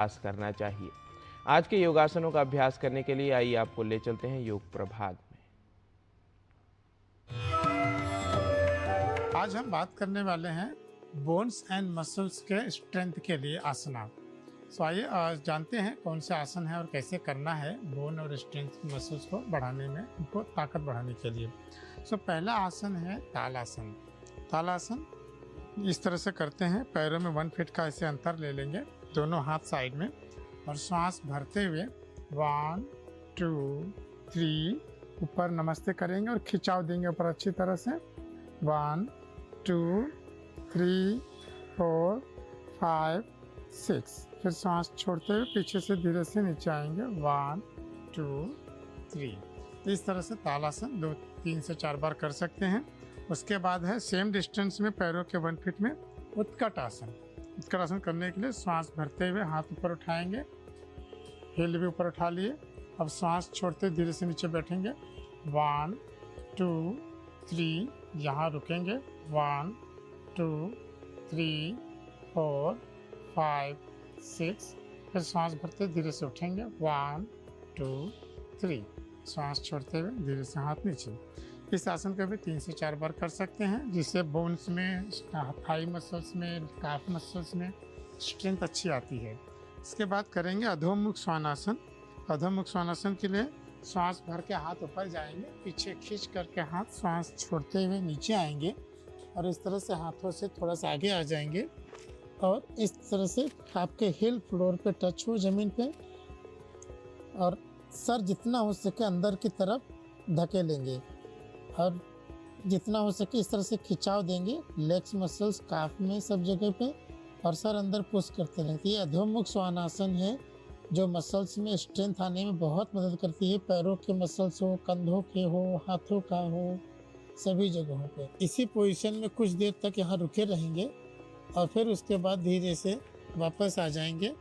अभ्यास करना चाहिए। आज के योगासनों का अभ्यास करने के लिए आइए आपको ले चलते हैं योग प्रभात में। आज हम बात करने वाले हैं बोन्स एंड मसल्स के स्ट्रेंथ के लिए आसना। आइए आज जानते हैं कौन से आसन है और कैसे करना है बोन और स्ट्रेंथ मसल्स को बढ़ाने में, उनको ताकत बढ़ाने के लिए। पहला आसन है तालासन। तालासन इस तरह से करते हैं, पैरों में 1 फीट का ऐसे अंतर ले लेंगे, दोनों हाथ साइड में, और सांस भरते हुए 1 2 3 ऊपर नमस्ते करेंगे और खिंचाव देंगे ऊपर अच्छी तरह से। 1 2 3 4 5 6। फिर सांस छोड़ते हुए पीछे से धीरे से नीचे आएंगे। 1 2 3। इस तरह से तालासन 2 3 से 4 बार कर सकते हैं। उसके बाद है सेम डिस्टेंस में पैरों के 1 फीट में उत्कट आसन। उत्कट आसन करने के लिए सांस भरते हुए हाथ ऊपर उठाएंगे, हिल भी ऊपर उठा लिए। अब सांस छोड़ते धीरे से नीचे बैठेंगे। 1 2 3, यहाँ रुकेंगे। 1 2 3 4 5 6। फिर सांस भरते धीरे से उठेंगे। 1 2 3। सांस छोड़ते हुए धीरे से हाथ नीचे। इस आसन को भी 3 से 4 बार कर सकते हैं, जिससे बोन्स में, थाई मसल्स में, काफ मसल्स में स्ट्रेंथ अच्छी आती है। इसके बाद करेंगे अधोमुख श्वानासन। अधोमुख श्वानासन के लिए सांस भर के हाथ ऊपर जाएंगे, पीछे खींच करके हाथ सांस छोड़ते हुए नीचे आएंगे और इस तरह से हाथों से थोड़ा सा आगे आ जाएंगे और इस तरह से आपके हिल फ्लोर पे टच हो ज़मीन पे, और सर जितना हो सके अंदर की तरफ धकेलेंगे और जितना हो सके इस तरह से खिंचाव देंगे लेग्स मसल्स, काफ में, सब जगह पे, और सर अंदर पुश करते रहेंगे। ये अधोमुख श्वानासन है जो मसल्स में स्ट्रेंथ आने में बहुत मदद करती है। पैरों के मसल्स हो, कंधों के हो, हाथों का हो, सभी जगहों पे। इसी पोजीशन में कुछ देर तक यहाँ रुके रहेंगे और फिर उसके बाद धीरे से वापस आ जाएंगे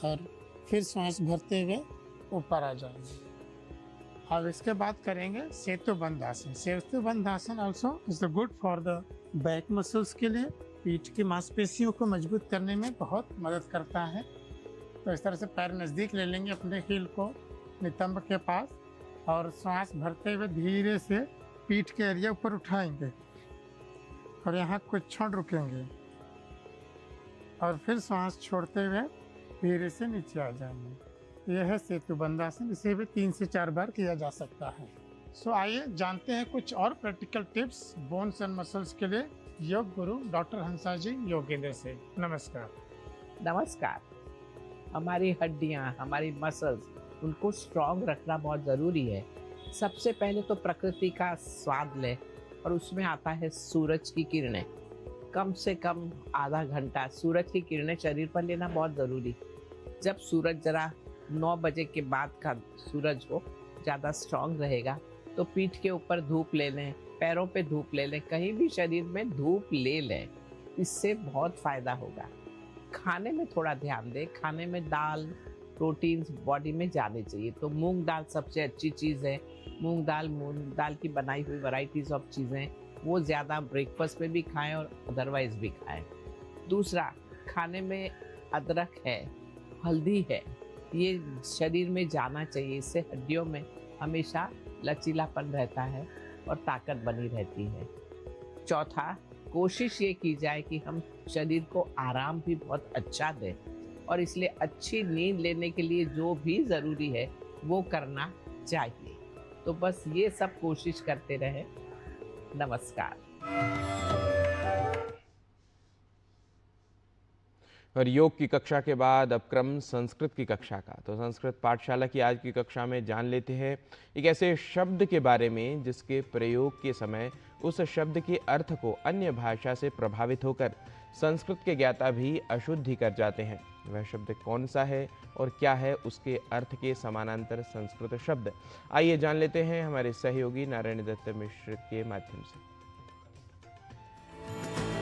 और फिर सांस भरते हुए ऊपर आ जाएंगे। अब इसके बाद करेंगे सेतुबंध आसन। सेतुबंध आसन also is good for the back muscles के लिए, पीठ की मांसपेशियों को मजबूत करने में बहुत मदद करता है। तो इस तरह से पैर नज़दीक ले लेंगे अपने हील को नितंब के पास और सांस भरते हुए धीरे से पीठ के एरिया ऊपर उठाएंगे और यहाँ कुछ क्षण रुकेंगे और फिर सांस छोड़ते हुए धीरे से नीचे आ जाएंगे। यह है सेतुबंध आसन। इसे भी 3 से 4 बार किया जा सकता है। आइए जानते हैं कुछ और practical tips bones and muscles के लिए योग गुरु डॉक्टर हंसा जी योगेंद्र से। नमस्कार। नमस्कार। हमारी हड्डियाँ, हमारी मसल्स, उनको स्ट्रॉन्ग रखना बहुत ज़रूरी है। सबसे पहले तो प्रकृति का स्वाद लें और उसमें आता है सूरज की किरणें। कम से कम आधा घंटा सूरज की किरणें शरीर पर लेना बहुत ज़रूरी। जब सूरज ज़रा 9 बजे के बाद का सूरज हो, ज़्यादा स्ट्रॉन्ग रहेगा, तो पीठ के ऊपर धूप ले लें, पैरों पे धूप ले लें, कहीं भी शरीर में धूप ले लें, इससे बहुत फ़ायदा होगा। खाने में थोड़ा ध्यान दें, खाने में दाल, प्रोटीन्स बॉडी में जाने चाहिए। तो मूंग दाल सबसे अच्छी चीज़ है। मूंग दाल की बनाई हुई वैरायटीज़ ऑफ चीज़ें, वो ज़्यादा ब्रेकफास्ट में भी खाएं और अदरवाइज भी खाएं। दूसरा, खाने में अदरक है, हल्दी है, ये शरीर में जाना चाहिए। इससे हड्डियों में हमेशा लचीलापन रहता है और ताकत बनी रहती है। चौथा, कोशिश ये की जाए कि हम शरीर को आराम भी बहुत अच्छा दें और इसलिए अच्छी नींद लेने के लिए जो भी ज़रूरी है वो करना चाहिए। तो बस ये सब कोशिश करते रहें। नमस्कार। और योग की कक्षा के बाद अब क्रम संस्कृत की कक्षा का। तो संस्कृत पाठशाला की आज की कक्षा में जान लेते हैं एक ऐसे शब्द के बारे में जिसके प्रयोग के समय उस शब्द के अर्थ को अन्य भाषा से प्रभावित होकर संस्कृत के ज्ञाता भी अशुद्धि कर जाते हैं। वह शब्द कौन सा है और क्या है उसके अर्थ के समानांतर संस्कृत शब्द, आइए जान लेते हैं हमारे सहयोगी नारायण दत्त मिश्र के माध्यम से।